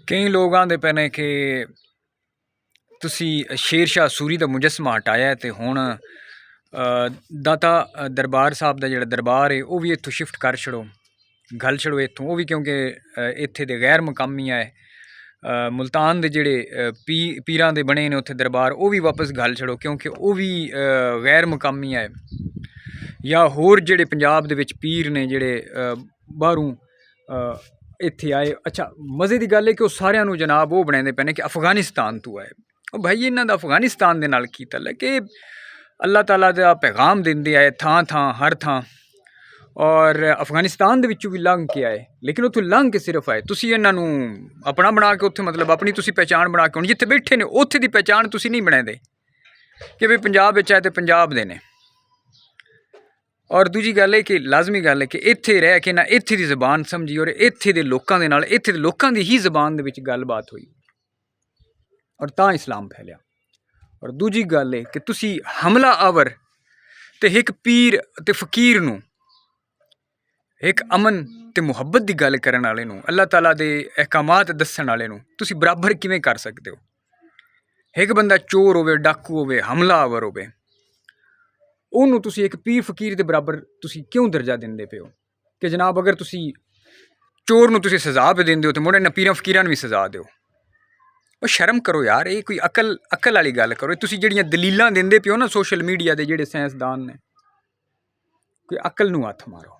कई लोग आंदे पे ने कि तुसी शेर शाह सूरी का मुजस्मा हटाया तो हुण दाता दरबार साहब का जिहड़ा दरबार है वह भी इत्थों शिफ्ट कर छड़ो, गल छड़ो इत्थों, वो भी क्योंकि इत्थे दे गैर मुकामी है। मुल्तान दे जिहड़े पीरां दे बने ने उत्थे दरबार, वो भी वापस गल छड़ो क्योंकि वो भी गैर मुकामी है। या होर जिहड़े पंजाब दे विच पीर ने जिहड़े बाहरों इत्थे आए। अच्छा मज़े की गल है कि वह सारियां नूं जनाब वो बनाते पे ने कि अफगानिस्तान तो आए। भाई इन्हां दा अफगानिस्तान दे नाल की तल है कि अल्लाह ताला दा पैगाम देंदे आए थां थां हर थां, और अफगानिस्तान दे विचों भी लंघ के आए, लेकिन उत्थों लंघ के सिर्फ आए। तुसी इन्हां नूं अपना बना के उत्थे मतलब अपनी तुसी पहचान बना के, हुण जिथे बैठे ने उत्थे दी पहचान तुसी नहीं बनाते कि भाई पंजाब विच आए तो पंजाब दे ने। और दूजी गल है कि लाजमी गल है कि इत्थे रह के ना इत्थे दी जबान समझी और इत्थे दे लोकां दे नाल इत्थे दे लोकां दी ही जबान दे विच गलबात हुई और तां इस्लाम फैलिया। और दूजी गल है कि तुसी हमला आवर ते एक पीर ते फकीर नूं, एक अमन ते मुहब्बत की गल करन वाले नूं, अल्लाह ताला दे अहकामात दस्सण वाले नूं तुसी बराबर किवें कर सकदे हो? एक बंदा चोर होवे, डाकू होवे, हमलावर होवे, उन्होंने तुसी एक पीर फकीर के बराबर तुसी क्यों दर्जा देंदे पे हो कि जनाब अगर तुसी चोर नूं तुसी सज़ा पे देंदे हो तो मुड़े इन्हां पीरां फकीरां नूं भी सज़ा दो। और शर्म करो यार, ये कोई अकल वाली गल करो। तुसी जिहड़ियां दलीलां देंदे पे हो ना सोशल मीडिया के जिहड़े साइंसदान ने, कोई अकल नूं हत्थ मारो।